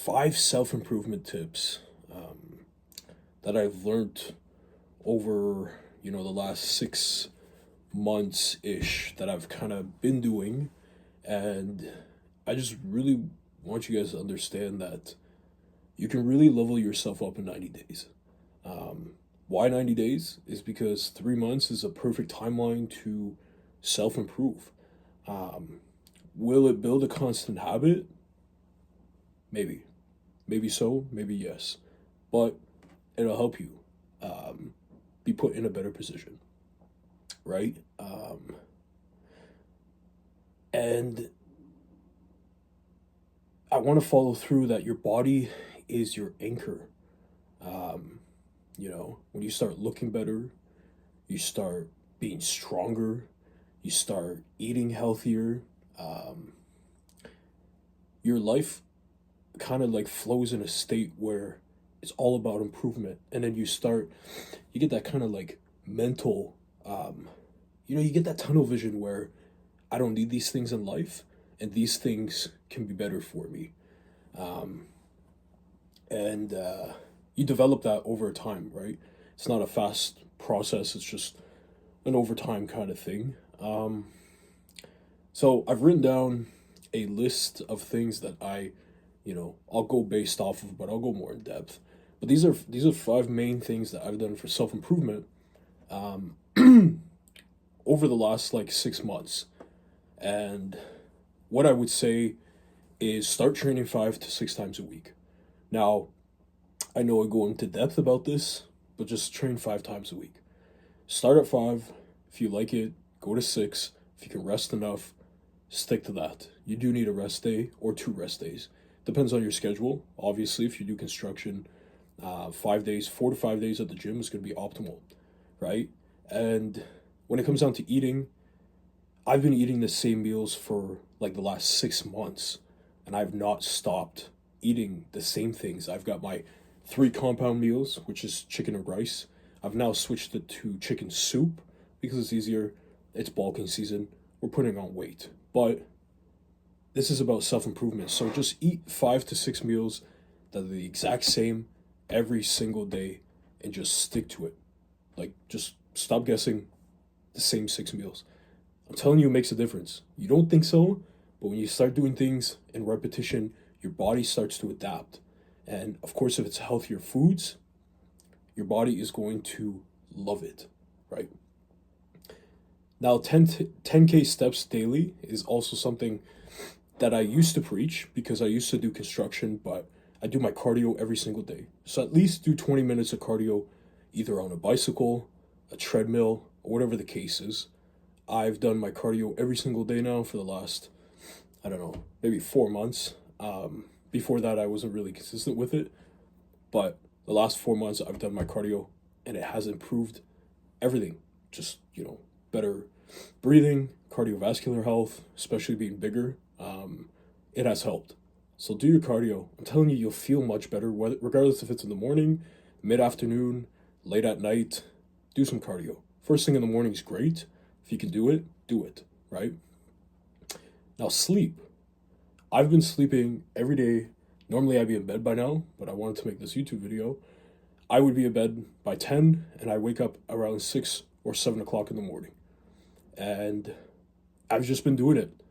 5 self-improvement tips that I've learned over, the last 6 months ish that I've kind of been doing. And I just really want you guys to understand that you can really level yourself up in 90 days. Why 90 days? Is because 3 months is a perfect timeline to self improve. Um, will it build a constant habit? Maybe. Maybe so, maybe yes. But it'll help you be put in a better position, right? And I want to follow through that your body is your anchor. When you start looking better, you start being stronger, you start eating healthier, um, your life kind of like flows in a state where it's all about improvement. And then you get that kind of like mental, you get that tunnel vision where I don't need these things in life and these things can be better for me. Um, and you develop that over time, right? It's not a fast process, it's just an overtime kind of thing. So I've written down a list of things that I'll go based off of, but I'll go more in depth. But these are 5 main things that I've done for self improvement um, over the last like 6 months. And what I would say is start training 5 to 6 times a week. Now, I know I go into depth about this, but just train 5 times a week. Start at 5. If you like it, go to 6. If you can rest enough, stick to that. You do need a rest day or 2 rest days. Depends on your schedule. Obviously, if you do construction, 5 days, 4 to 5 days at the gym is going to be optimal, right? And when it comes down to eating, I've been eating the same meals for like the last 6 months, and I've not stopped eating the same things. I've got my 3 compound meals, which is chicken and rice. I've now switched it to chicken soup because it's easier. It's bulking season. We're putting on weight. But this is about self improvement. So just eat 5 to 6 meals that are the exact same every single day and just stick to it. Like, just stop guessing the same 6 meals. I'm telling you, it makes a difference. You don't think so, but when you start doing things in repetition, your body starts to adapt. And of course, if it's healthier foods, your body is going to love it, right? Now, 10K steps daily is also something that I used to preach because I used to do construction, but I do my cardio every single day. So at least do 20 minutes of cardio either on a bicycle, a treadmill, or whatever the case is. I've done my cardio every single day now for the last, I don't know, maybe 4 months. Before that, I wasn't really consistent with it, but the last 4 months, I've done my cardio and it has improved everything. Just, better breathing, cardiovascular health, especially being bigger. It has helped. So do your cardio. I'm telling you, you'll feel much better, regardless if it's in the morning, mid afternoon, late at night. Do some cardio. First thing in the morning is great. If you can do it, right? Now, sleep. I've been sleeping every day. Normally, I'd be in bed by now, but I wanted to make this YouTube video. I would be in bed by 10, and I wake up around 6 or 7 o'clock in the morning. And I've just been doing it.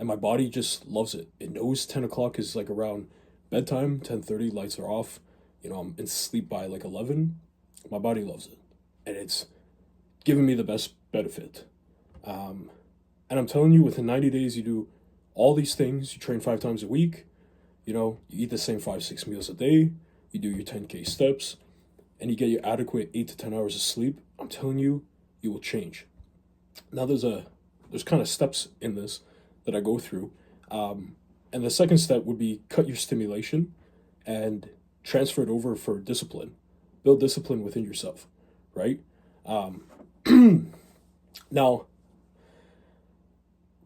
And my body just loves it. It knows 10 o'clock is like around bedtime, 10:30, lights are off. I'm in sleep by like 11. My body loves it. And it's giving me the best benefit. Um, and I'm telling you, within 90 days, you do all these things. You train 5 times a week. You eat the same 5, 6 meals a day. You do your 10K steps. And you get your adequate 8 to 10 hours of sleep. I'm telling you, you will change. Now, there's kind of steps in this that I go through. And the second step would be cut your stimulation and transfer it over for discipline. Build discipline within yourself, right? Um, Now,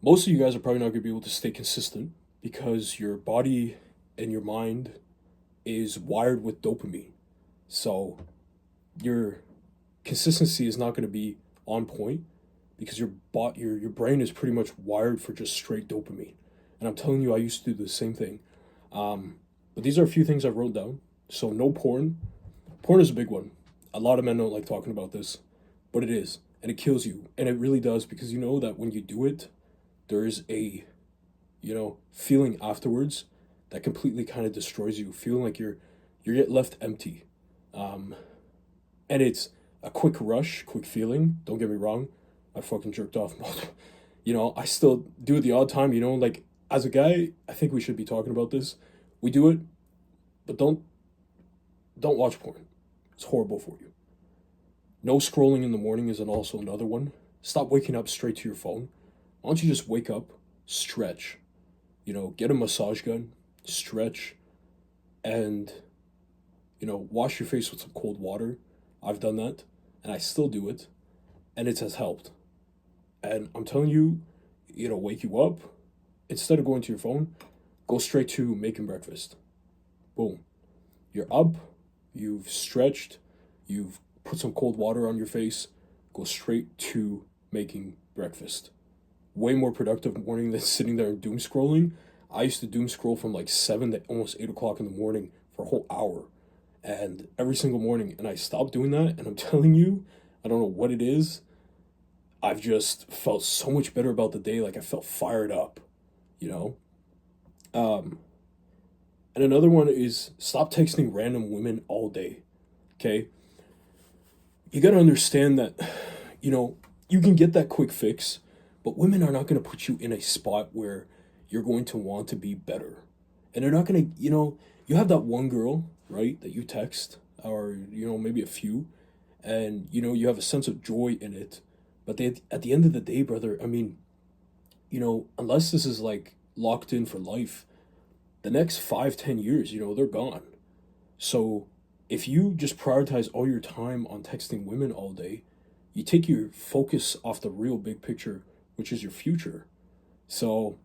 most of you guys are probably not going to be able to stay consistent because your body and your mind is wired with dopamine. So your consistency is not going to be on point because your brain is pretty much wired for just straight dopamine. And I'm telling you, I used to do the same thing. Um, But these are a few things I wrote down. So no porn. Porn is a big one. A lot of men don't like talking about this, but it is. And it kills you. And it really does, because you know that when you do it, there is a, feeling afterwards that completely kind of destroys you, feeling like you're yet left empty. Um, and it's a quick rush, quick feeling. Don't get me wrong. I fucking jerked off. I still do it the odd time, like as a guy, I think we should be talking about this. We do it, but don't watch porn. It's horrible for you. No scrolling in the morning is also another one. Stop waking up straight to your phone. Why don't you just wake up, stretch, get a massage gun, stretch, and, wash your face with some cold water. I've done that, and I still do it, and it has helped. And I'm telling you, wake you up. Instead of going to your phone, go straight to making breakfast. Boom. You're up, you've stretched, you've put some cold water on your face, go straight to making breakfast. Way more productive morning than sitting there and doom scrolling. I used to doom scroll from like 7 to almost 8 o'clock in the morning for a whole hour. And every single morning. And I stopped doing that. And I'm telling you, I don't know what it is. I've just felt so much better about the day. Like I felt fired up, you know? Um, and another one is stop texting random women all day. Okay? You got to understand that, you can get that quick fix, but women are not going to put you in a spot where you're going to want to be better. And they're not going to, you have that one girl, right, that you text, or, maybe a few, and, you have a sense of joy in it. But at the end of the day, brother, I mean, unless this is like locked in for life, the next 5, 10 years, they're gone. So if you just prioritize all your time on texting women all day, you take your focus off the real big picture, which is your future. So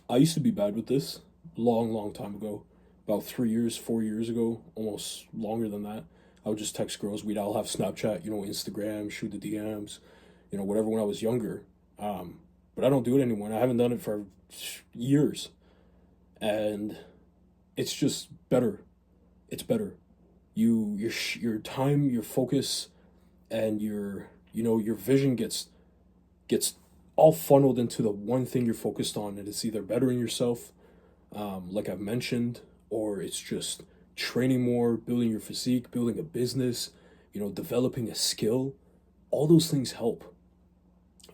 I used to be bad with this long, long time ago, about 3 years, 4 years ago, almost longer than that. I would just text girls. We'd all have Snapchat, Instagram, shoot the DMs, whatever when I was younger. But I don't do it anymore. And I haven't done it for years. And it's just better. It's better. Your time, your focus, and your vision gets all funneled into the one thing you're focused on, and it's either bettering yourself, like I've mentioned, or it's just training more, building your physique, building a business, developing a skill. All those things help.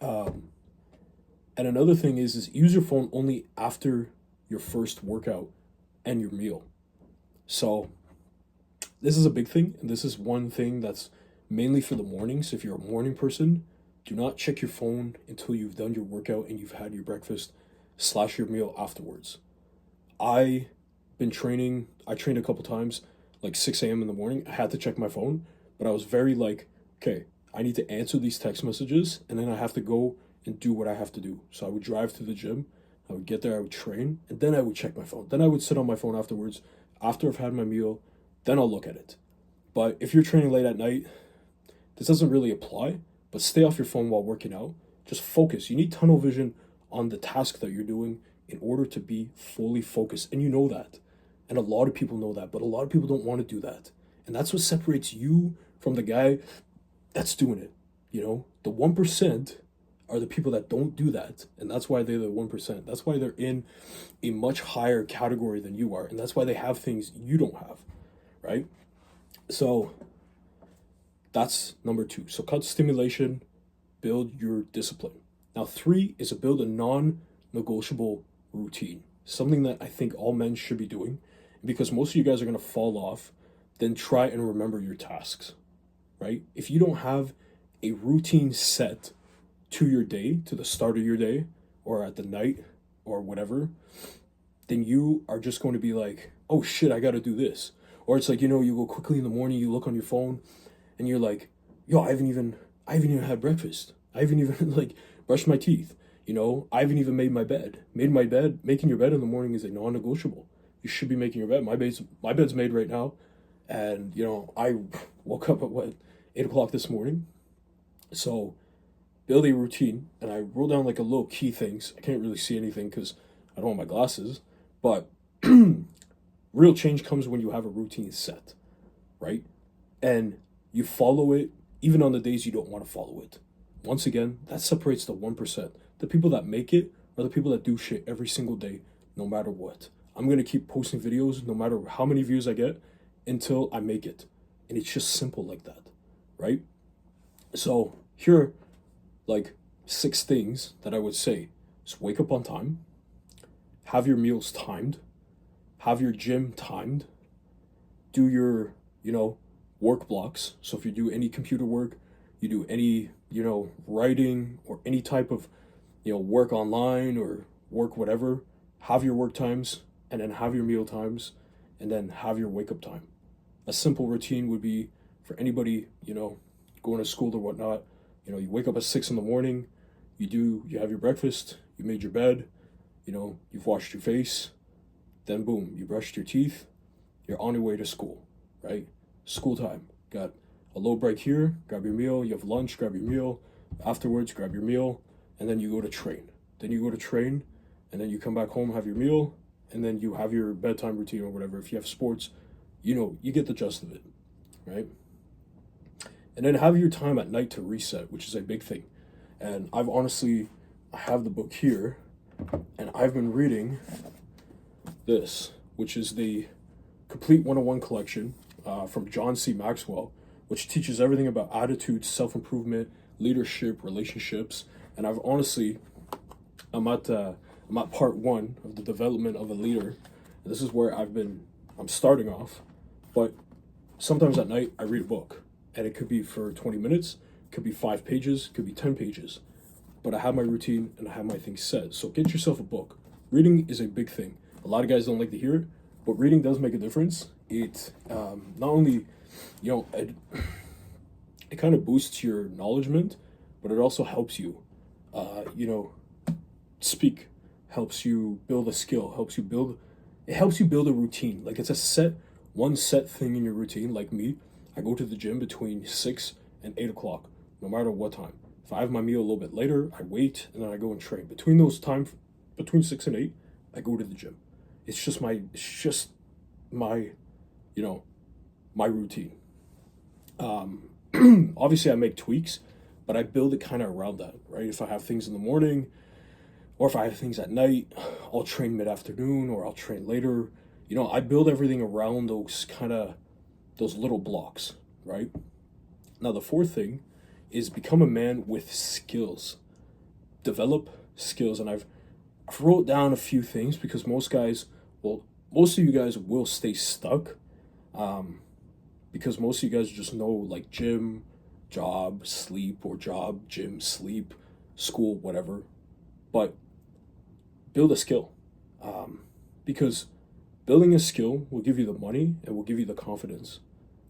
And another thing is use your phone only after your first workout and your meal. So this is a big thing, and this is one thing that's mainly for the mornings. If you're a morning person, do not check your phone until you've done your workout and you've had your breakfast / your meal afterwards. I trained a couple times, like 6 a.m. in the morning. I had to check my phone, but I was very like, okay, I need to answer these text messages, and then I have to go and do what I have to do. So I would drive to the gym, I would get there, I would train, and then I would check my phone. Then I would sit on my phone afterwards, after I've had my meal, then I'll look at it. But if you're training late at night, this doesn't really apply, but stay off your phone while working out. Just focus. You need tunnel vision on the task that you're doing in order to be fully focused. And you know that. And a lot of people know that, but a lot of people don't want to do that. And that's what separates you from the guy that's doing it. The 1% are the people that don't do that. And that's why they're the 1%. That's why they're in a much higher category than you are. And that's why they have things you don't have, right? So that's number 2. So cut stimulation, build your discipline. Now 3 is to build a non-negotiable routine. Something that I think all men should be doing. Because most of you guys are going to fall off, then try and remember your tasks, right? If you don't have a routine set to your day, to the start of your day, or at the night, or whatever, then you are just going to be like, oh shit, I got to do this. Or it's like, you go quickly in the morning, you look on your phone, and you're like, yo, I haven't even had breakfast. I haven't even like brushed my teeth. I haven't even made my bed. Making your bed in the morning is a non-negotiable. You should be making your bed. My bed's made right now. And, I woke up at 8 o'clock this morning. So build a routine. And I wrote down like a little key things. I can't really see anything because I don't have my glasses. But Real change comes when you have a routine set, right? And you follow it even on the days you don't want to follow it. Once again, that separates the 1%. The people that make it are the people that do shit every single day, no matter what. I'm going to keep posting videos no matter how many views I get until I make it. And it's just simple like that, right? So here are like 6 things that I would say. Just wake up on time, have your meals timed, have your gym timed, do your, work blocks. So if you do any computer work, you do any, writing or any type of, work online or work whatever, have your work times and then have your meal times and then have your wake up time. A simple routine would be for anybody, going to school or whatnot. You wake up at 6 in the morning, you have your breakfast, you made your bed, you've washed your face, then boom, you brushed your teeth, you're on your way to school, right? School time. Got a little break here, grab your meal, you have lunch, grab your meal, afterwards, grab your meal, and then you go to train. Then you go to train, and then you come back home, have your meal, and then you have your bedtime routine or whatever. If you have sports, you get the gist of it, right? And then have your time at night to reset, which is a big thing. And I have the book here, and I've been reading this, which is the Complete 101 collection from John C. Maxwell, which teaches everything about attitude, self-improvement, leadership, relationships. And I'm at part 1 of the development of a leader. And this is where I'm starting off. But sometimes at night I read a book, and it could be for 20 minutes, could be 5 pages, could be 10 pages. But I have my routine and I have my things set. So get yourself a book. Reading is a big thing. A lot of guys don't like to hear it, but reading does make a difference. It not only, it kind of boosts your acknowledgement, but it also helps you, speak, helps you build a skill, it helps you build a routine. Like it's one set thing in your routine. Like me, I go to the gym between 6 and 8 o'clock, no matter what time. If I have my meal a little bit later, I wait and then I go and train. Between those times, between 6 and 8, I go to the gym. It's just my my routine. Obviously I make tweaks, but I build it kind of around that, right? If I have things in the morning or if I have things at night, I'll train mid-afternoon or I'll train later. I build everything around those little blocks, right? Now the 4th thing is become a man with skills. Develop skills. And I've wrote down a few things because most of you guys will stay stuck because most of you guys just know like gym, job, sleep, or job, gym, sleep, school, whatever. But build a skill because building a skill will give you the money and will give you the confidence.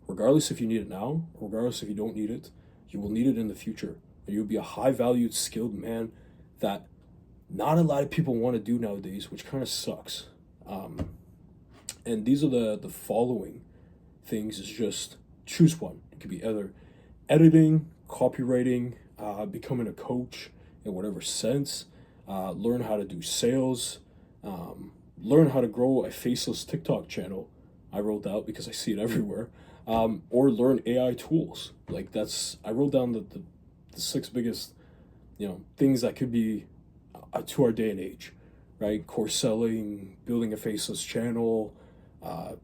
Regardless if you need it now, regardless if you don't need it, you will need it in the future. And you'll be a high-valued, skilled man that not a lot of people want to do nowadays, which kind of sucks. And these are the following things is just choose one. It could be either editing, copywriting, becoming a coach in whatever sense, learn how to do sales, learn how to grow a faceless TikTok channel. I wrote that out because I see it everywhere. Or learn AI tools. I wrote down the 6 biggest, things that could be to our day and age, right? Course selling, building a faceless channel,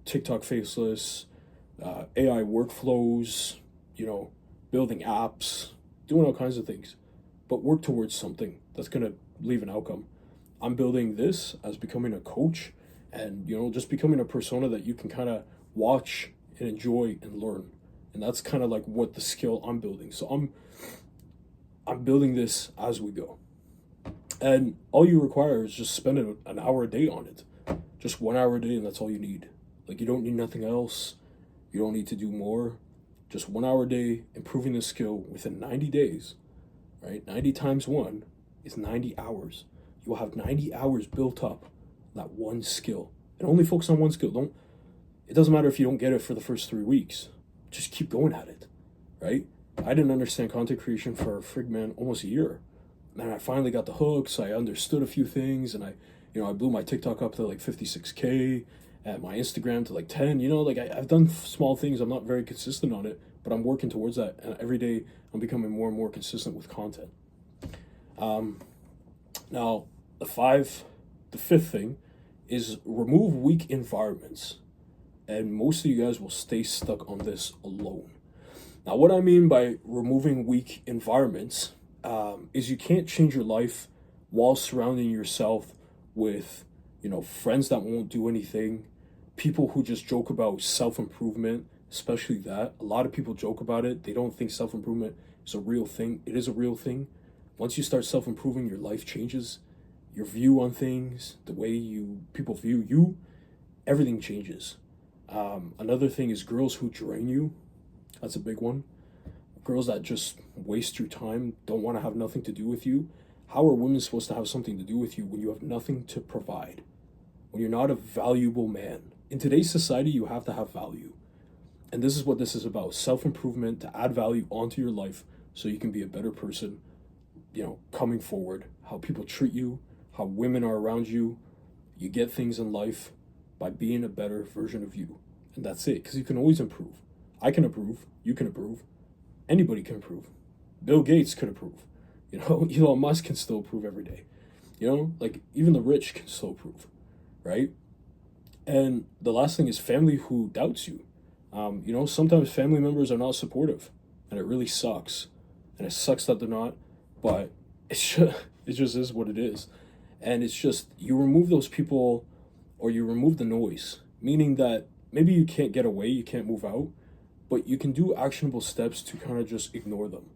TikTok faceless, AI workflows, building apps, doing all kinds of things, but work towards something that's going to leave an outcome. I'm building this as becoming a coach and, just becoming a persona that you can kind of watch and enjoy and learn. And that's kind of like what the skill I'm building. So I'm building this as we go. And all you require is just spend an hour a day on it. Just 1 hour a day, and that's all you need. Like, you don't need nothing else. You don't need to do more. Just 1 hour a day, improving the skill within 90 days, right? 90 times 1 is 90 hours. You'll have 90 hours built up, that one skill. And only focus on one skill. It doesn't matter if you don't get it for the first 3 weeks. Just keep going at it, right? I didn't understand content creation for almost a year. And I finally got the hooks. I understood a few things, and I blew my TikTok up to like 56K, at my Instagram to like 10. You know, like I've done small things. I'm not very consistent on it, but I'm working towards that. And every day I'm becoming more and more consistent with content. Um, Now, the fifth thing is remove weak environments. And most of you guys will stay stuck on this alone. Now, what I mean by removing weak environments is you can't change your life while surrounding yourself with, friends that won't do anything, people who just joke about self improvement, especially that. A lot of people joke about it. They don't think self improvement is a real thing. It is a real thing. Once you start self improving, your life changes. Your view on things, the way people view you, everything changes. Another thing is girls who drain you. That's a big one. Girls that just waste your time, don't want to have nothing to do with you. How are women supposed to have something to do with you when you have nothing to provide? When you're not a valuable man? In today's society, you have to have value. And this is what this is about, self-improvement, to add value onto your life so you can be a better person, coming forward. How people treat you, how women are around you. You get things in life by being a better version of you. And that's it, because you can always improve. I can improve, you can improve, anybody can improve. Bill Gates could improve. Elon Musk can still improve every day. Like even the rich can still improve, right? And the last thing is family who doubts you. Sometimes family members are not supportive, and it really sucks. And it sucks that they're not, but it just is what it is. And it's just, you remove those people, or you remove the noise, meaning that maybe you can't get away, you can't move out, but you can do actionable steps to kind of just ignore them.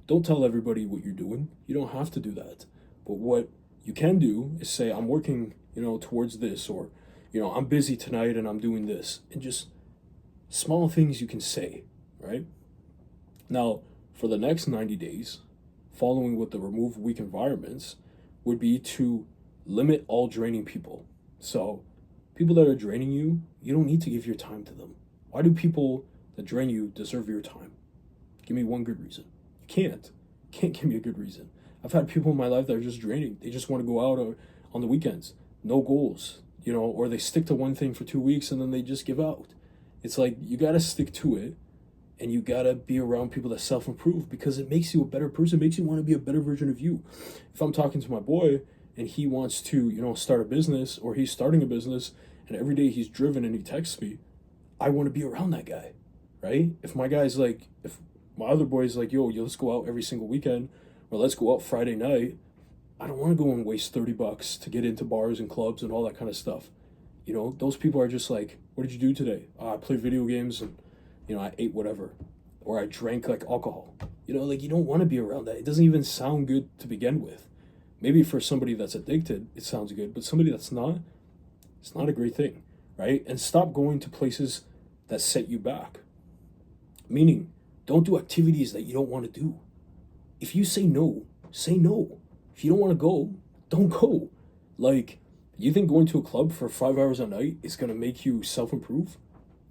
Don't tell everybody what you're doing. You don't have to do that. But what you can do is say, I'm working, towards this, or, I'm busy tonight and I'm doing this. And just small things you can say, right? Now, for the next 90 days, following with the remove weak environments, would be to limit all draining people. So, people that are draining you, you don't need to give your time to them. Why do people that drain you deserve your time? Give me one good reason. You can't. You can't give me a good reason. I've had people in my life that are just draining. They just want to go out on the weekends. No goals, or they stick to one thing for 2 weeks and then they just give out. It's like, you got to stick to it, and you got to be around people that self-improve, because it makes you a better person, makes you want to be a better version of you. If I'm talking to my boy and he wants to, start a business, or he's starting a business, and every day he's driven and he texts me, I want to be around that guy, right? If my other boy's like, yo, let's go out every single weekend, or let's go out Friday night, I don't want to go and waste $30 to get into bars and clubs and all that kind of stuff. Those people are just like, what did you do today? I played video games and, I ate whatever. Or I drank like alcohol. You don't want to be around that. It doesn't even sound good to begin with. Maybe for somebody that's addicted, it sounds good, but somebody that's not, it's not a great thing, right? And stop going to places that set you back. Meaning, don't do activities that you don't want to do. If you say no, say no. If you don't want to go, don't go. Like, you think going to a club for 5 hours a night is going to make you self-improve?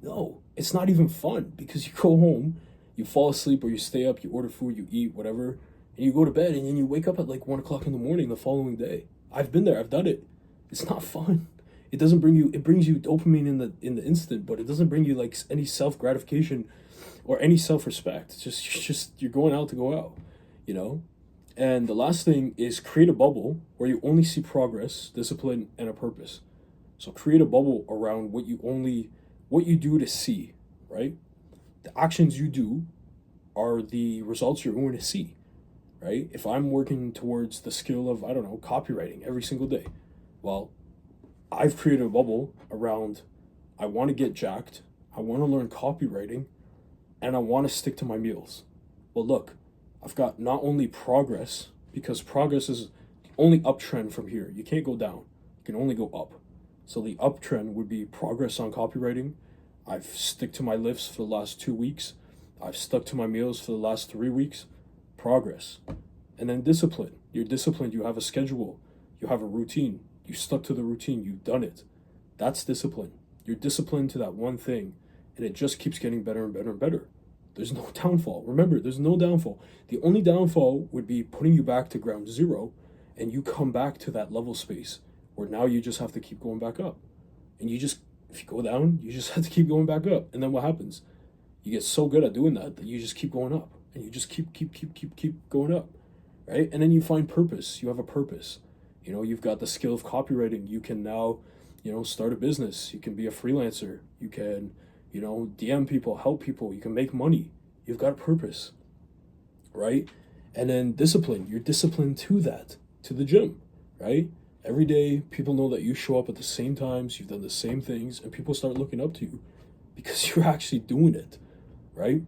No, it's not even fun, because you go home, you fall asleep, or you stay up, you order food, you eat, whatever, and you go to bed, and then you wake up at like 1 o'clock in the morning the following day. I've been there, I've done it. It's not fun. It brings you dopamine in the instant, but it doesn't bring you like any self-gratification or any self-respect. It's just you're going out to go out, And the last thing is create a bubble where you only see progress, discipline, and a purpose. So create a bubble around what you do to see, right? The actions you do are the results you're going to see, right? If I'm working towards the skill of, copywriting every single day, well, I've created a bubble around, I want to get jacked, I want to learn copywriting, and I want to stick to my meals. Well, look, I've got not only progress, because progress is the only uptrend from here. You can't go down. You can only go up. So the uptrend would be progress on copywriting. I've stuck to my lifts for the last 2 weeks. I've stuck to my meals for the last 3 weeks. Progress. And then discipline. You're disciplined. You have a schedule. You have a routine. You stuck to the routine. You've done it. That's discipline. You're disciplined to that one thing, and it just keeps getting better and better and better. There's no downfall. Remember, there's no downfall. The only downfall would be putting you back to ground zero, and you come back to that level space where now you just have to keep going back up. And you just If you go down, you just have to keep going back up. And then what happens? You get so good at doing that that you just keep going up. And you just keep going up. Right? And then you find purpose. You have a purpose. You know, you've got the skill of copywriting. You can now, you know, start a business. You can be a freelancer. You can, you know, DM people, help people. You can make money. You've got a purpose. Right? And then discipline. You're disciplined to that, to the gym. Right? Every day, people know that you show up at the same times, you've done the same things, and people start looking up to you because you're actually doing it, right?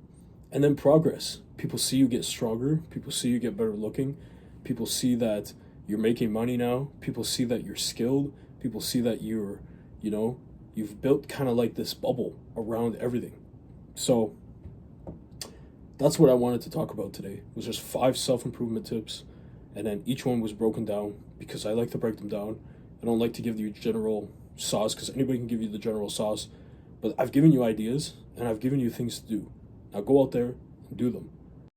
And then progress. People see you get stronger. People see you get better looking. People see that you're making money now. People see that you're skilled. People see that you're, you know, you've built kind of like this bubble around everything. So that's what I wanted to talk about today. Was just 5 self-improvement tips, and then each one was broken down because I like to break them down. I don't like to give you general sauce because anybody can give you the general sauce, but I've given you ideas and I've given you things to do. Now go out there and do them.